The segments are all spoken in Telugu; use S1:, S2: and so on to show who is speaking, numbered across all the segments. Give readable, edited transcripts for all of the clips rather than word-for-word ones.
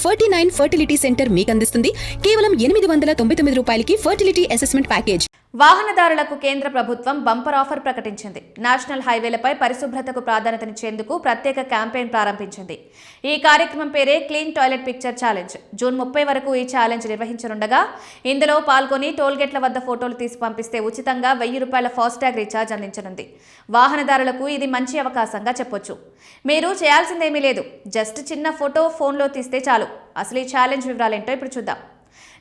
S1: 49 ఫర్టిలిటీ సెంటర్ మీకు అందిస్తుంది కేవలం 899 రూపాయలకి ఫర్టిలిటీ అసెస్మెంట్ ప్యాకేజ్.
S2: వాహనదారులకు కేంద్ర ప్రభుత్వం బంపర్ ఆఫర్ ప్రకటించింది. నేషనల్ హైవేలపై పరిశుభ్రతకు ప్రాధాన్యతనిచ్చేందుకు ప్రత్యేక క్యాంపెయిన్ ప్రారంభించింది. ఈ కార్యక్రమం పేరే clean toilet picture challenge. June 30 వరకు ఈ ఛాలెంజ్ నిర్వహించనుండగా ఇందులో పాల్గొని టోల్గేట్ల వద్ద ఫోటోలు తీసి పంపిస్తే ఉచితంగా ₹1000 ఫాస్టాగ్ రీఛార్జ్ అందించనుంది. వాహనదారులకు ఇది మంచి అవకాశంగా చెప్పొచ్చు. మీరు చేయాల్సిందేమీ లేదు, జస్ట్ చిన్న ఫోటో ఫోన్లో తీస్తే చాలు. అసలు ఈ ఛాలెంజ్ వివరాలేంటో ఇప్పుడు చూద్దాం.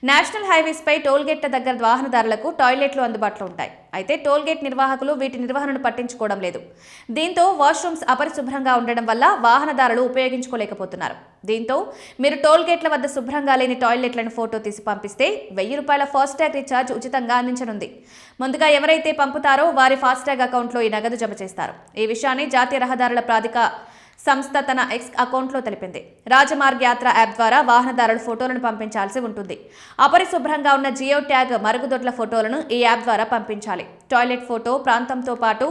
S2: నేషనల్ హైవేస్పై టోల్గేట్ల దగ్గర వాహనదారులకు టాయిలెట్లు అందుబాటులో ఉంటాయి. అయితే టోల్గేట్ నిర్వాహకులు వీటి నిర్వహణను పట్టించుకోవడం లేదు. దీంతో వాష్రూమ్స్ అపరిశుభ్రంగా ఉండడం వల్ల వాహనదారులు ఉపయోగించుకోలేకపోతున్నారు. దీంతో మీరు టోల్గేట్ల వద్ద శుభ్రంగా లేని టాయిలెట్లను ఫోటో తీసి పంపిస్తే ₹1000 ఫాస్టాగ్ రీఛార్జ్ ఉచితంగా అందించనుంది. ముందుగా ఎవరైతే పంపుతారో వారి ఫాస్టాగ్ అకౌంట్లో ఈ నగదు జమ చేస్తారు. ఈ విషయాన్ని జాతీయ రహదారుల ప్రాధికార సంస్థ తన ఎక్స్ అకౌంట్లో తెలిపింది. రాజమార్గ్ యాత్ర యాప్ ద్వారా వాహనదారులు ఫోటోలను పంపించాల్సి ఉంటుంది. అపరిశుభ్రంగా ఉన్న జియో ట్యాగ్ మరుగుదొడ్ల ఫోటోలను ఈ యాప్ ద్వారా పంపించాలి. టాయిలెట్ ఫోటో, ప్రాంతంతో పాటు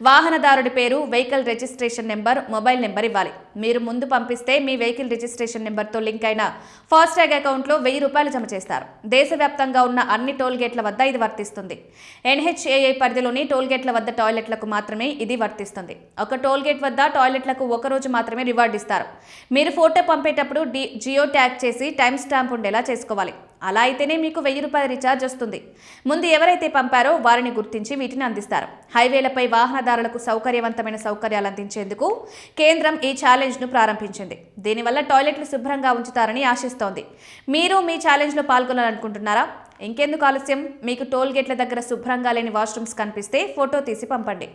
S2: వాహనదారుడి పేరు, vehicle registration number, mobile number ఇవ్వాలి. మీరు ముందు పంపిస్తే మీ వెహికల్ రిజిస్ట్రేషన్ నెంబర్తో లింక్ అయిన ఫాస్టాగ్ అకౌంట్లో ₹1000 జమ చేస్తారు. దేశవ్యాప్తంగా ఉన్న అన్ని టోల్గేట్ల వద్ద ఇది వర్తిస్తుంది. NHAI పరిధిలోని టోల్గేట్ల వద్ద టాయిలెట్లకు మాత్రమే ఇది వర్తిస్తుంది. ఒక టోల్గేట్ వద్ద టాయిలెట్లకు ఒకరోజు మాత్రమే రివార్డు ఇస్తారు. మీరు ఫోటో పంపేటప్పుడు జియో ట్యాగ్ చేసి టైం స్టాంప్ ఉండేలా చేసుకోవాలి. అలా అయితేనే మీకు ₹1000 రీఛార్జ్ వస్తుంది. ముందు ఎవరైతే పంపారో వారిని గుర్తించి వీటిని అందిస్తారు. హైవేలపై వాహనదారులకు సౌకర్యవంతమైన సౌకర్యాలు అందించేందుకు కేంద్రం ఈ ఛాలెంజ్ను ప్రారంభించింది. దీనివల్ల టాయిలెట్లు శుభ్రంగా ఉంచుతారని ఆశిస్తోంది. మీరు మీ ఛాలెంజ్లో పాల్గొనాలనుకుంటున్నారా? ఇంకెందుకు ఆలస్యం? మీకు టోల్గేట్ల దగ్గర శుభ్రంగా లేని వాష్రూమ్స్ కనిపిస్తే ఫోటో తీసి పంపండి.